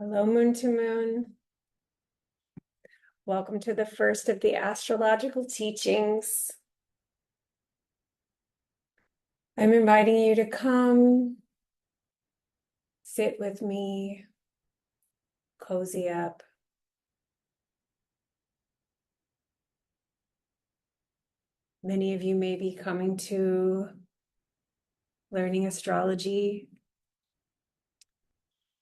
Hello, Moon to Moon. Welcome to the first of the astrological teachings. I'm inviting you to come, sit with me, cozy up. Many of you may be coming to learning astrology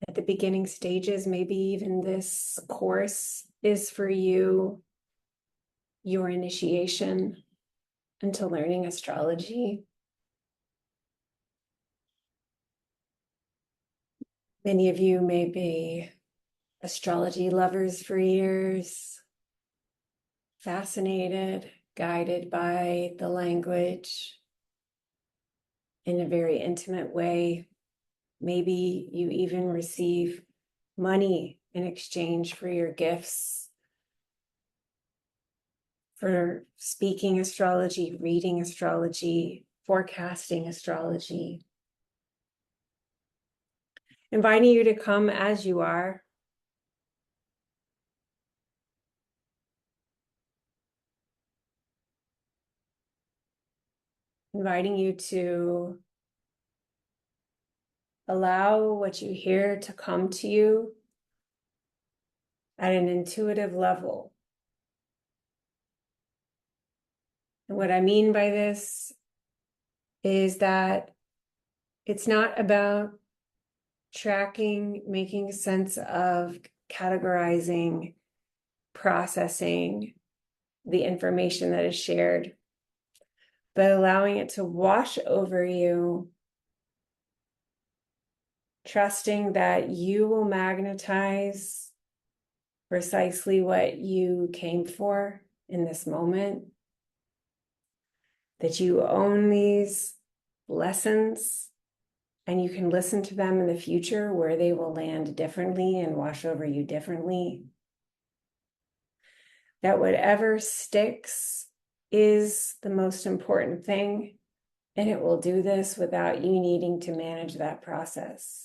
at the beginning stages. Maybe even this course is for you, your initiation into learning astrology. Many of you may be astrology lovers for years, fascinated, guided by the language in a very intimate way. Maybe you even receive money in exchange for your gifts, for speaking astrology, reading astrology, forecasting astrology. Inviting you to come as you are. Inviting you to allow what you hear to come to you at an intuitive level. And what I mean by this is that it's not about tracking, making sense of, categorizing, processing the information that is shared, but allowing it to wash over you, trusting that you will magnetize precisely what you came for in this moment, that you own these lessons and you can listen to them in the future where they will land differently and wash over you differently. That whatever sticks is the most important thing, and it will do this without you needing to manage that process.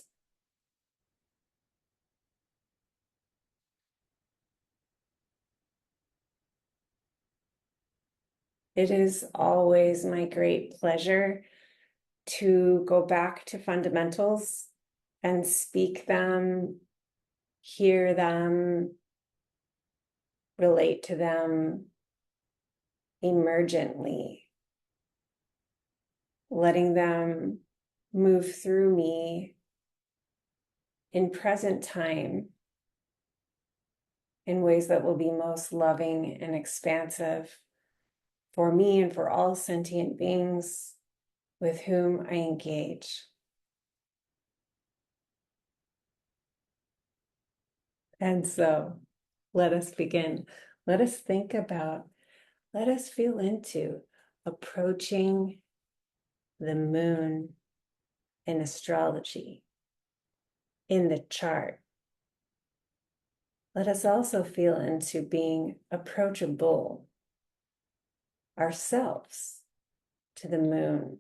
It is always my great pleasure to go back to fundamentals and speak them, hear them, relate to them emergently, letting them move through me in present time in ways that will be most loving and expansive for me and for all sentient beings with whom I engage. And so let us begin. Let us think about, let us feel into approaching the moon in astrology, in the chart. Let us also feel into being approachable ourselves to the moon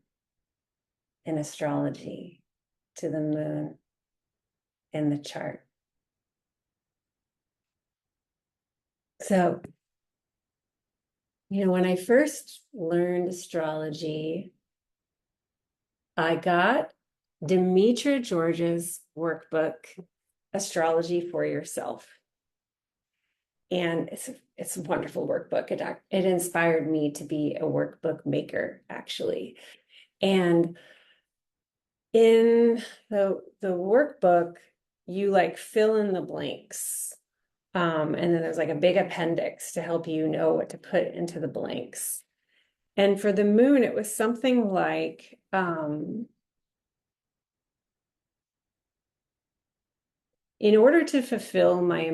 in astrology, to the moon in the chart. So, when I first learned astrology, I got Demetra George's workbook, Astrology for Yourself. And it's a wonderful workbook. It inspired me to be a workbook maker, actually. And in the workbook, you like fill in the blanks. And then there's like a big appendix to help you know what to put into the blanks. And for the moon, it was something like in order to fulfill my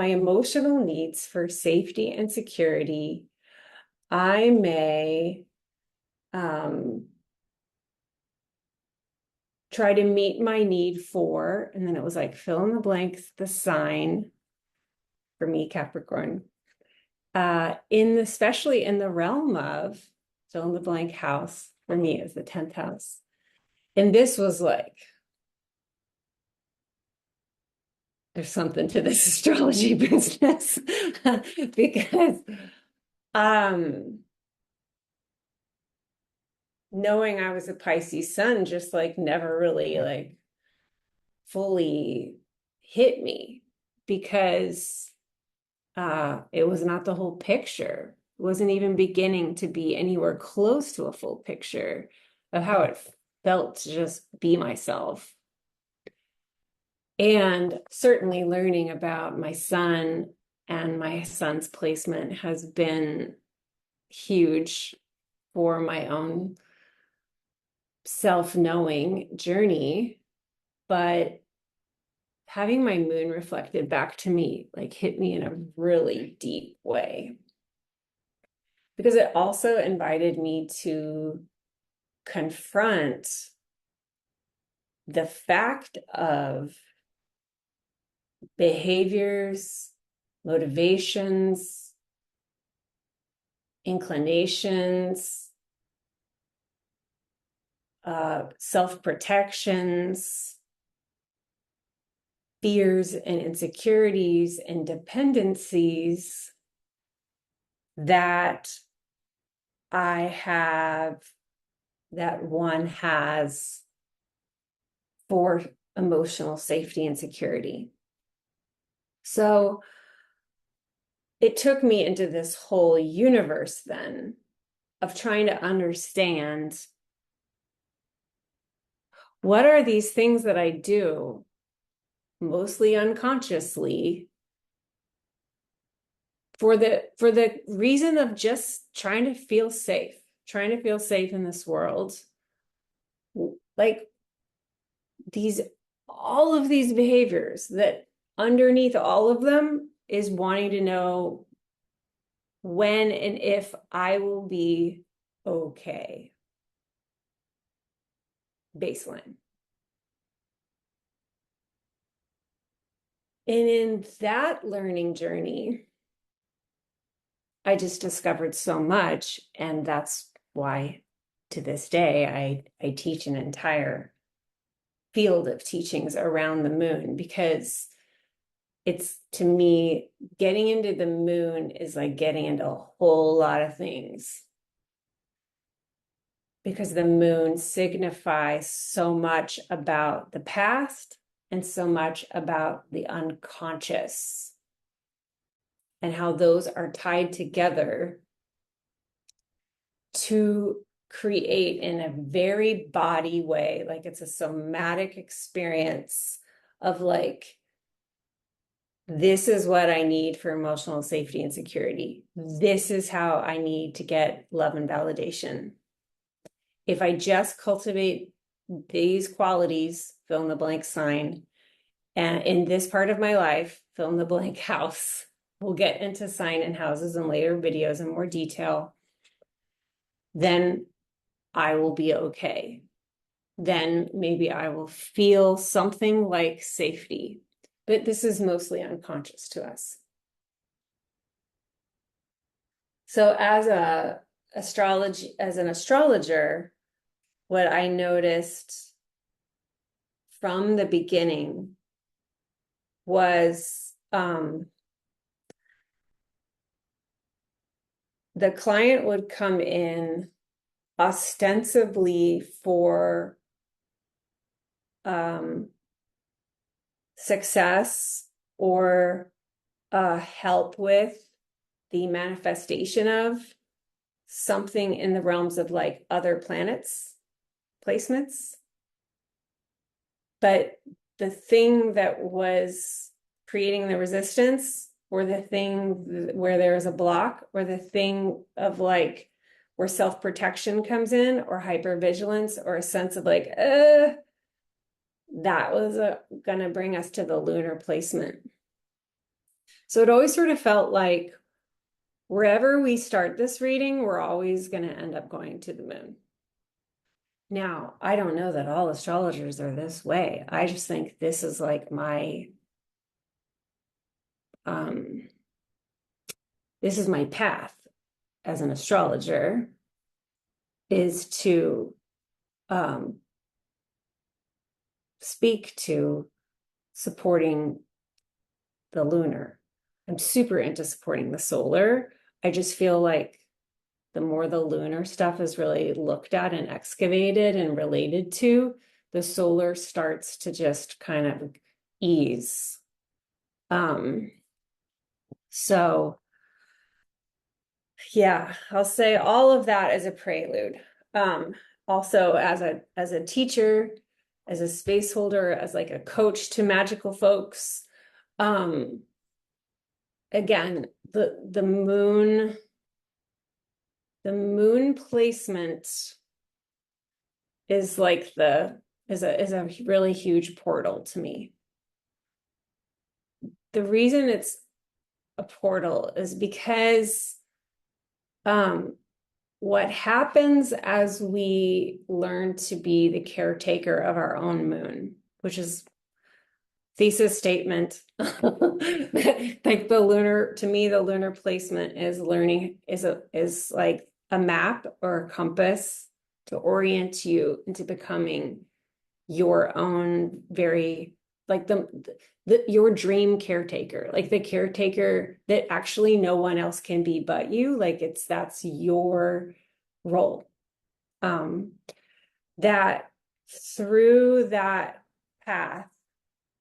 emotional needs for safety and security, I may try to meet my need for, and then it was like fill in the blanks, the sign for me, Capricorn, especially in the realm of fill in the blank house, for me is the 10th house. And this was like there's something to this astrology business because um knowing I was a Pisces sun just like never really like fully hit me because it was not the whole picture. It wasn't even beginning to be anywhere close to a full picture of how it felt to just be myself. And certainly learning about my son and my son's placement has been huge for my own self-knowing journey. But having my moon reflected back to me like hit me in a really deep way because it also invited me to confront the fact of behaviors, motivations, inclinations, self-protections, fears and insecurities and dependencies that I have, that one has for emotional safety and security. So it took me into this whole universe then of trying to understand what are these things that I do, mostly unconsciously, for the reason of just trying to feel safe in this world. Like all of these behaviors that underneath all of them is wanting to know when and if I will be okay. Baseline. And in that learning journey, I just discovered so much. And that's why to this day, I teach an entire field of teachings around the moon because it's, to me, getting into the moon is like getting into a whole lot of things because the moon signifies so much about the past and so much about the unconscious and how those are tied together to create in a very body way, like it's a somatic experience of like, this is what I need for emotional safety and security. This is how I need to get love and validation. If I just cultivate these qualities, fill in the blank sign, and in this part of my life, fill in the blank house. We'll get into sign and houses in later videos in more detail. Then I will be okay. Then maybe I will feel something like safety. But this is mostly unconscious to us. So as an astrologer, what I noticed from the beginning was the client would come in ostensibly for success or help with the manifestation of something in the realms of like other planets placements. But the thing that was creating the resistance, or the thing where there is a block, or the thing of like where self-protection comes in, or hypervigilance, or a sense of like, that was gonna bring us to the lunar placement. So it always sort of felt like wherever we start this reading, we're always going to end up going to the moon. Now, I don't know that all astrologers are this way. I just think this is like this is my path as an astrologer, is to speak to supporting the lunar. I'm super into supporting the solar. I just feel like the more the lunar stuff is really looked at and excavated and related to, the solar starts to just kind of ease. So yeah, I'll say all of that as a prelude. Also as a teacher, as a space holder, as like a coach to magical folks. Um, again, the moon placement is like is a really huge portal to me. The reason it's a portal is because what happens as we learn to be the caretaker of our own moon, which is thesis statement. Like the lunar, to me, the lunar placement is learning is like a map or a compass to orient you into becoming your own very like your dream caretaker, like the caretaker that actually no one else can be but you. Like that's your role. That through that path,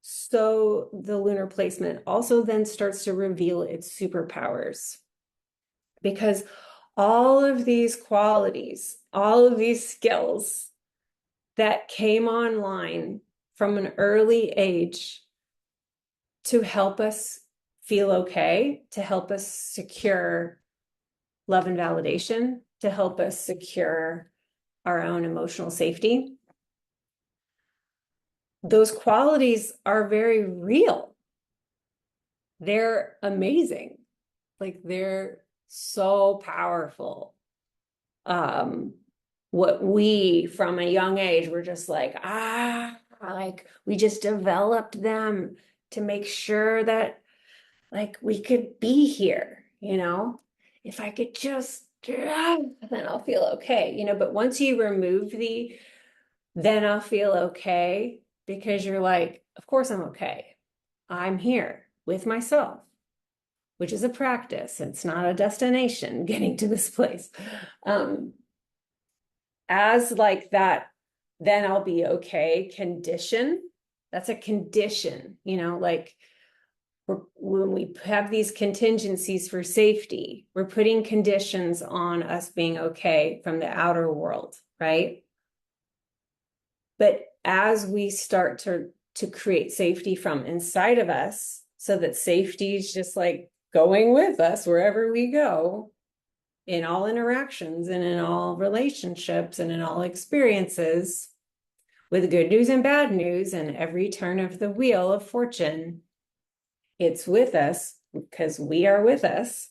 so the lunar placement also then starts to reveal its superpowers, because all of these qualities, all of these skills that came online from an early age to help us feel okay, to help us secure love and validation, to help us secure our own emotional safety. Those qualities are very real. They're amazing. Like they're so powerful. What we from a young age were just like we just developed them to make sure that like we could be here, if I could just then I'll feel okay, but once you remove then I'll feel okay, because you're like, of course I'm okay. I'm here with myself, which is a practice. It's not a destination getting to this place. As like that, then I'll be okay condition. That's a condition, like when we have these contingencies for safety, we're putting conditions on us being okay from the outer world, right? But as we start to create safety from inside of us, so that safety is just like going with us wherever we go, in all interactions and in all relationships and in all experiences, with good news and bad news and every turn of the wheel of fortune, it's with us because we are with us.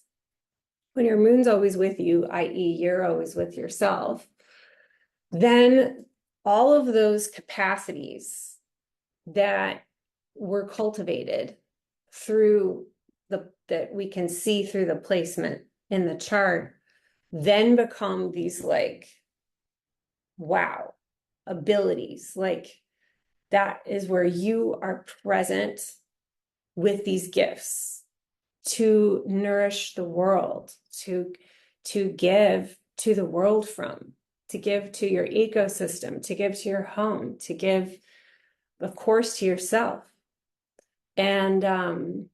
When your moon's always with you, i.e., you're always with yourself, then all of those capacities that were cultivated through that we can see through the placement in the chart then become these like wow abilities. Like that is where you are present with these gifts to nourish the world, to give to the world from, to give to your ecosystem, to give to your home, to give, of course, to yourself. And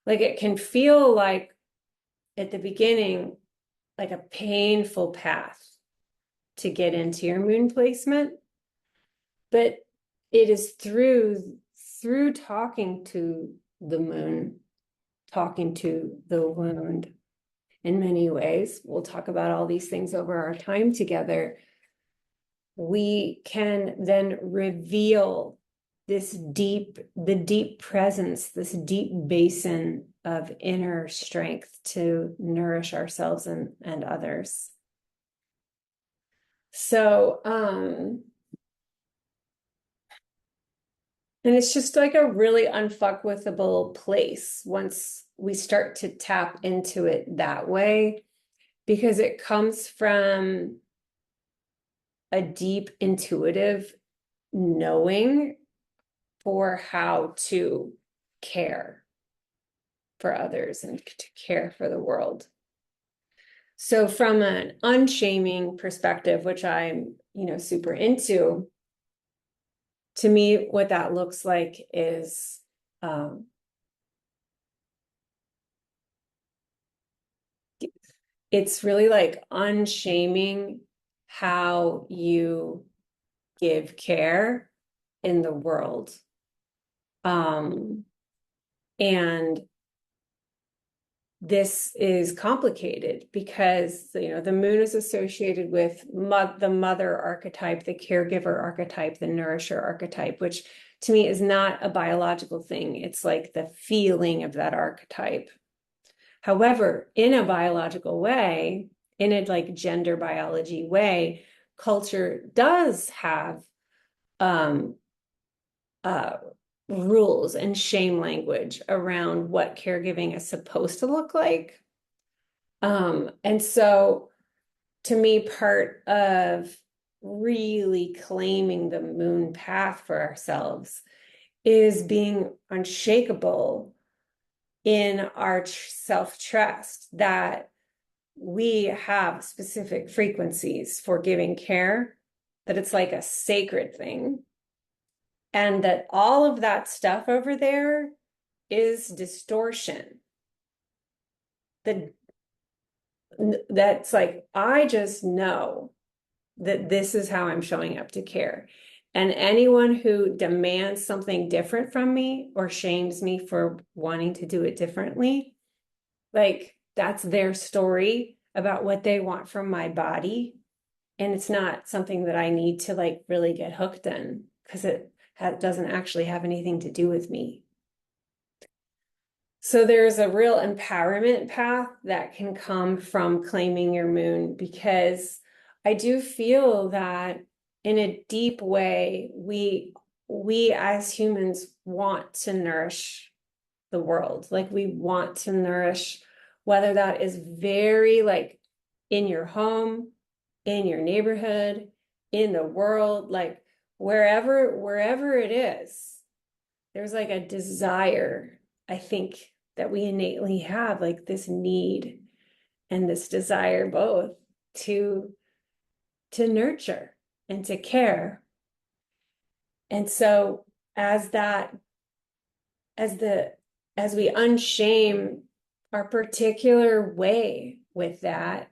like it can feel like at the beginning like a painful path to get into your moon placement, but it is through talking to the moon, talking to the wound in many ways. We'll talk about all these things over our time together. We can then reveal the deep presence, this deep basin of inner strength to nourish ourselves and others. So, and it's just like a really unfuckwithable place once we start to tap into it that way, because it comes from a deep intuitive knowing for how to care for others and to care for the world. So from an unshaming perspective, which I'm, super into, to me, what that looks like is it's really like unshaming how you give care in the world. And this is complicated because, the moon is associated with the mother archetype, the caregiver archetype, the nourisher archetype, which to me is not a biological thing. It's like the feeling of that archetype. However, in a biological way, in a like gender biology way, culture does have um, uh, rules and shame language around what caregiving is supposed to look like. And so to me, part of really claiming the moon path for ourselves is being unshakable in our self-trust that we have specific frequencies for giving care, that it's like a sacred thing, and that all of that stuff over there is distortion. That's like, I just know that this is how I'm showing up to care. And anyone who demands something different from me or shames me for wanting to do it differently, like that's their story about what they want from my body. And it's not something that I need to like really get hooked in because it doesn't actually have anything to do with me. So there's a real empowerment path that can come from claiming your moon, because I do feel that in a deep way, we as humans want to nourish the world. Like we want to nourish, whether that is very like in your home, in your neighborhood, in the world, like wherever it is, there's like a desire, I think, that we innately have, like this need and this desire both to nurture and to care. And so as that as the as we unshame our particular way with that,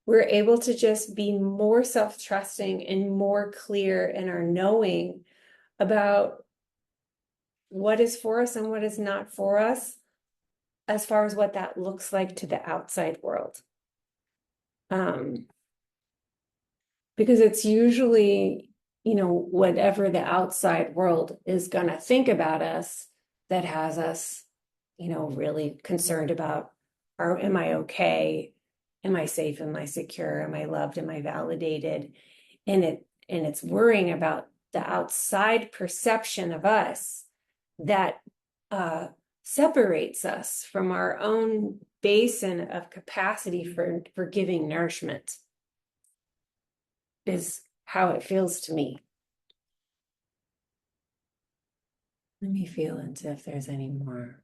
we're able to just be more self-trusting and more clear in our knowing about what is for us and what is not for us, as far as what that looks like to the outside world. Because it's usually, whatever the outside world is going to think about us that has us, really concerned about, am I okay? Am I safe? Am I secure? Am I loved? Am I validated? And it's worrying about the outside perception of us that separates us from our own basin of capacity for giving nourishment, is how it feels to me. Let me feel into if there's any more.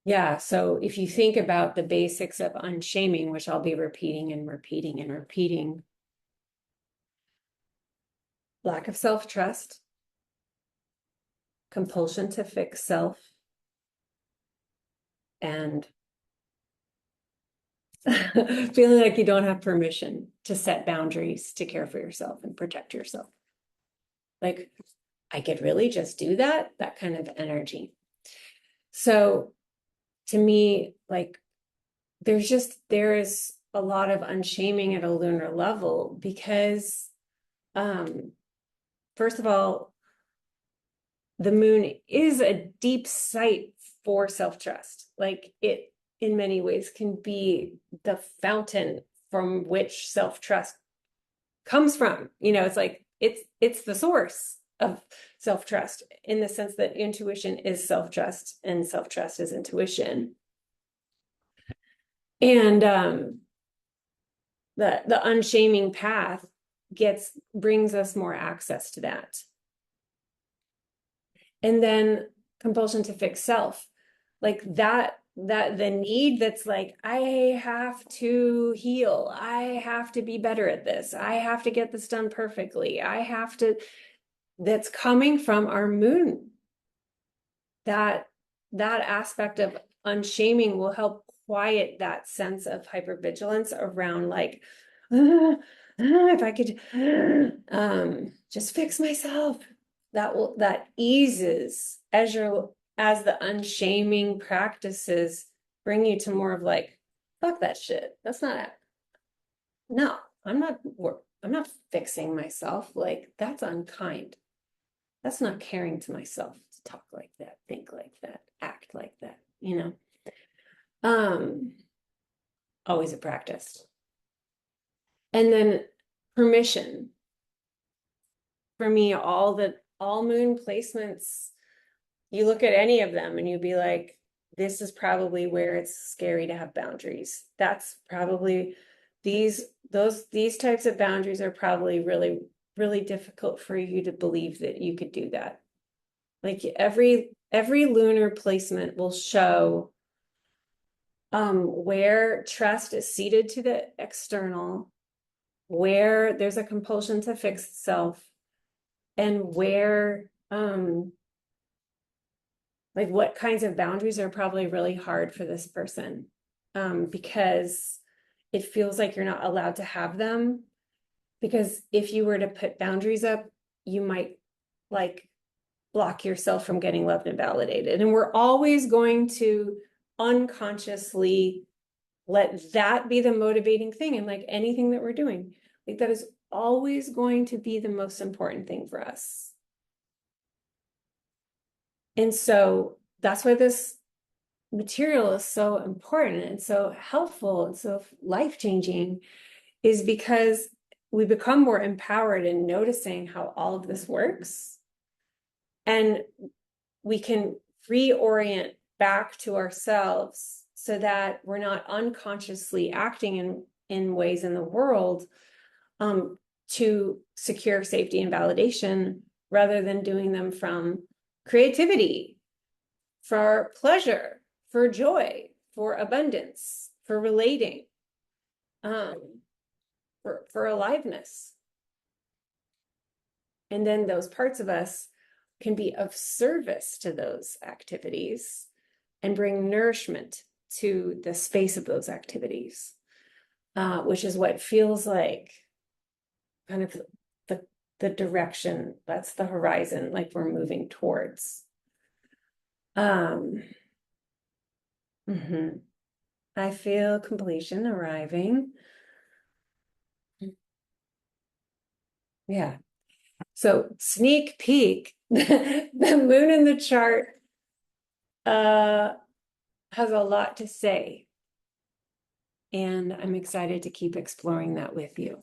Yeah, so if you think about the basics of unshaming, which I'll be repeating and repeating and repeating: lack of self-trust, compulsion to fix self, and feeling like you don't have permission to set boundaries to care for yourself and protect yourself. Like, I could really just do that kind of energy. So to me, like, there is a lot of unshaming at a lunar level because, first of all, the moon is a deep site for self-trust. Like, it in many ways can be the fountain from which self-trust comes from. It's like it's the source of self-trust, in the sense that intuition is self-trust and self-trust is intuition. And the unshaming path brings us more access to that. And then compulsion to fix self, like that the need that's like, I have to heal, I have to be better at this, I have to get this done perfectly, I have to, that's coming from our moon. That aspect of unshaming will help quiet that sense of hypervigilance around like, if I could just fix myself, that eases as the unshaming practices bring you to more of like, fuck that shit. That's not, no, I'm not fixing myself. Like, that's unkind. That's not caring to myself to talk like that, think like that, act like that, you know? Always a practice. And then permission. For me, all moon placements, you look at any of them and you'd be like, this is probably where it's scary to have boundaries. That's probably these types of boundaries are probably really, really difficult for you to believe that you could do that. Like every lunar placement will show where trust is ceded to the external, where there's a compulsion to fix self, and where like what kinds of boundaries are probably really hard for this person, because it feels like you're not allowed to have them, because if you were to put boundaries up, you might like block yourself from getting loved and validated. And we're always going to unconsciously let that be the motivating thing. And like anything that we're doing, like that is always going to be the most important thing for us. And so that's why this material is so important and so helpful and so life-changing, is because we become more empowered in noticing how all of this works. And we can reorient back to ourselves so that we're not unconsciously acting in ways in the world to secure safety and validation, rather than doing them from creativity, for pleasure, for joy, for abundance, for relating, for aliveness. And then those parts of us can be of service to those activities and bring nourishment to the space of those activities, which is what feels like kind of the direction, that's the horizon, like we're moving towards. I feel completion arriving. Yeah. So sneak peek, the moon in the chart has a lot to say. And I'm excited to keep exploring that with you.